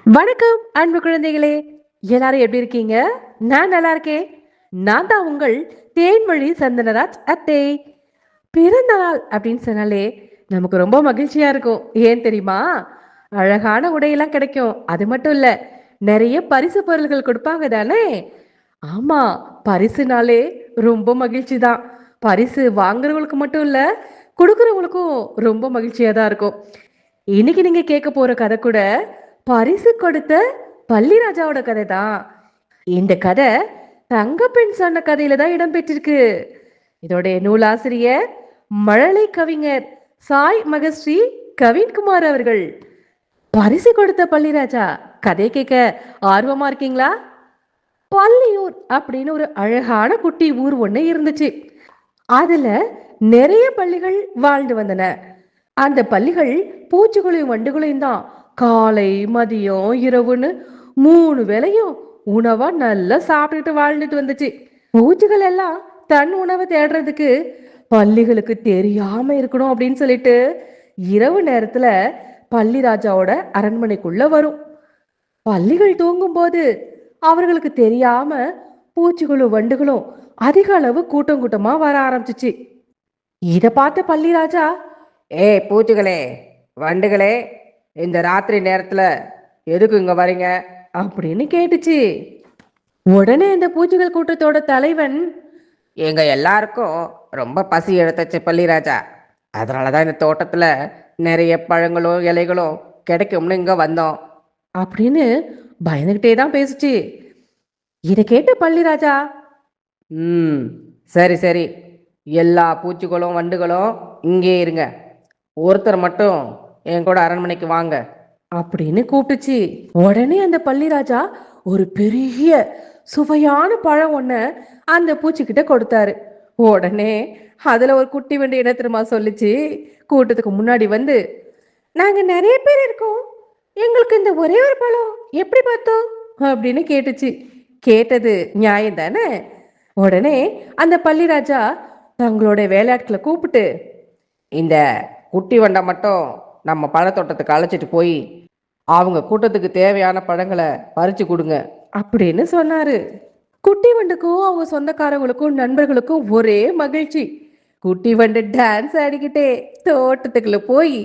வணக்கம் அன்பு குழந்தைகளே, எல்லாரும் எப்படி இருக்கீங்க? நான் நல்லா இருக்கேன். நான் தான் உங்கள் தேன்மொழி சந்தனராஜ் அத்தை. பிறந்த நாள் அப்படின்னு சொன்னாலே நமக்கு ரொம்ப மகிழ்ச்சியா இருக்கும். ஏன் தெரியுமா? அழகான உடையெல்லாம் கிடைக்கும். அது மட்டும் இல்ல, நிறைய பரிசு பொருள்கள் கொடுப்பாங்க தானே. ஆமா, பரிசுனாலே ரொம்ப மகிழ்ச்சி தான். பரிசு வாங்குறவங்களுக்கு மட்டும் இல்ல, கொடுக்குறவங்களுக்கும் ரொம்ப மகிழ்ச்சியா தான் இருக்கும். இன்னைக்கு நீங்க கேட்க போற கதை கூட பரிசு கொடுத்த பள்ளிராஜாவோட கதை தான். இந்த கதை தங்கப்பெண் சொன்ன கதையில தான் இடம்பெற்றிருக்கு. இதோடைய நூலாசிரியர் மழலை கவிஞர் சாய் மகஸ்ரீ கவின்குமார் அவர்கள். பரிசு கொடுத்த பள்ளிராஜா கதை கேட்க ஆர்வமா இருக்கீங்களா? பள்ளியூர் அப்படின்னு ஒரு அழகான குட்டி ஊர் ஒண்ணு இருந்துச்சு. அதுல நிறைய பள்ளிகள் வாழ்ந்து வந்தன. அந்த பள்ளிகள் பூச்சிகளையும் வண்டுகளையும் தான் காலை மதியம் இரவுன்னு 3 வேளையும் உணவா நல்லா சாப்பிட்டுட்டு வாழ்ந்துட்டு வந்துச்சு. பூச்சிகள் எல்லாம் தன் உணவை தேடுறதுக்கு பள்ளிகளுக்கு தெரியாம இருக்கணும் அப்படின்னு சொல்லிட்டு இரவு நேரத்துல பள்ளி ராஜாவோட அரண்மனைக்குள்ள வரும். பள்ளிகள் தூங்கும் போது அவர்களுக்கு தெரியாம பூச்சிகளும் வண்டுகளும் அதிக அளவு கூட்டம் கூட்டமா வர ஆரம்பிச்சிச்சு. இத பார்த்த பள்ளி ராஜா, பூச்சிகளே, வண்டுகளே, இந்த ராத்திரி நேரத்துல எதுக்கு இங்க வரீங்க அப்படின்னு கேட்டுச்சு. உடனே இந்த பூச்சிகள் கூட்டத்தோட தலைவன், எங்க எல்லாருக்கும் ரொம்ப பசி எடுத்துச்சு பள்ளிராஜா. அதனாலதான் இந்த தோட்டத்துல நிறைய பழங்களும் இலைகளும் கிடைக்கும்னு இங்க வந்தோம் அப்படின்னு பயந்துகிட்டே தான் பேசுச்சு. இதை கேட்ட பள்ளிராஜா, சரி சரி, எல்லா பூச்சிகளும் வண்டுகளும் இங்கே இருங்க, ஒருத்தர் மட்டும் என் கூட அரண்மனைக்கு வாங்க அப்படின்னு கூப்பிட்டுச்சு. உடனே அந்த பள்ளிராஜா ஒரு பெரிய சுவையான பழம் ஒண்ண அந்த பூச்சிக்கிட்ட கொடுத்தாரு. உடனே அதுல ஒரு குட்டி வண்டி என்ன தெரியுமா சொல்லிச்சு, கூட்டத்துக்கு முன்னாடி வந்து, நாங்க நிறைய பேர் இருக்கோம், எங்களுக்கு இந்த ஒரே ஒரு பழம் எப்படி பார்த்தோம் அப்படின்னு கேட்டுச்சு. கேட்டது நியாயம் தானே. உடனே அந்த பள்ளிராஜா தங்களோட வேலையாட்களை கூப்பிட்டு, இந்த குட்டி வண்டை மட்டும் நம்ம பழத்தோட்டத்துக்கு அழைச்சிட்டு போய் அவங்க கூட்டத்துக்கு தேவையான பழங்களை பறிச்சு கொடுங்க அப்படின்னு சொன்னாரு. குட்டி வண்டுக்கும் அவங்க சொந்தக்காரங்களுக்கும் நண்பர்களுக்கும் ஒரே மகிழ்ச்சி. குட்டி வண்டு டான்ஸ் ஆடிக்கிட்டே தோட்டத்துக்குள்ள போய்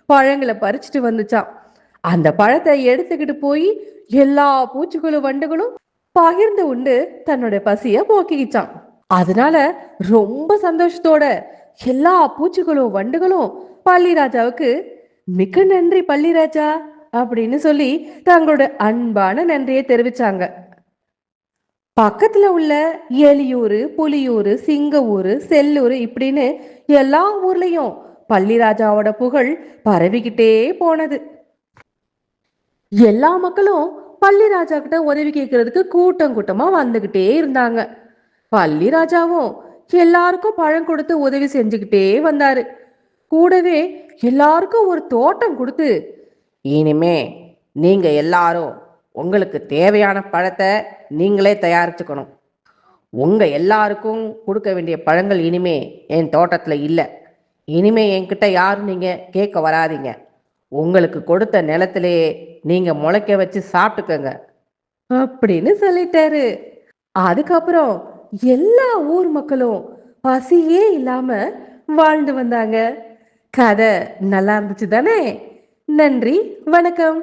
பழங்களை பறிச்சுட்டு வந்துச்சான். அந்த பழத்தை எடுத்துக்கிட்டு போய் எல்லா பூச்சிகளும் வண்டுகளும் பகிர்ந்து உண்டு தன்னோட பசிய போக்கிச்சான். அதனால ரொம்ப சந்தோஷத்தோட எல்லா பூச்சிகளும் வண்டுகளும் பள்ளிராஜாவுக்கு மிக்க நன்றி பள்ளிராஜா அப்படின்னு சொல்லி தங்களோட அன்பான நன்றியை தெரிவிச்சாங்க. பக்கத்துல உள்ள எலியூரு, புலியூரு, சிங்கவூரு, செல்லூரு இப்படின்னு எல்லா ஊர்லயும் பள்ளிராஜாவோட புகழ் பரவிக்கிட்டே போனது. எல்லா மக்களும் பள்ளிராஜா கிட்ட உதவி கேட்கறதுக்கு கூட்டம் கூட்டமா வந்துகிட்டே இருந்தாங்க. பள்ளிராஜாவும் எல்லாருக்கும் பழம் கொடுத்து உதவி செஞ்சுக்கிட்டே வந்தாரு. கூடவே எல்லாருக்கும் ஒரு தோட்டம் கொடுத்து, இனிமே நீங்க எல்லாரும் உங்களுக்கு தேவையான பழத்தை நீங்களே தயாரிச்சுக்கணும், உங்க எல்லாருக்கும் கொடுக்க வேண்டிய பழங்கள் இனிமே என் தோட்டத்துல இல்லை, இனிமே என்கிட்ட யாரும் நீங்க கேட்க வராதிங்க, உங்களுக்கு கொடுத்த நிலத்திலேயே நீங்க முளைக்க வச்சு சாப்பிட்டுக்கங்க அப்படின்னு சொல்லிட்டாரு. அதுக்கப்புறம் எல்லா ஊர் மக்களும் பசியே இல்லாம வாழ்ந்து வந்தாங்க. கதை நல்லா இருந்துச்சு தானே. நன்றி, வணக்கம்.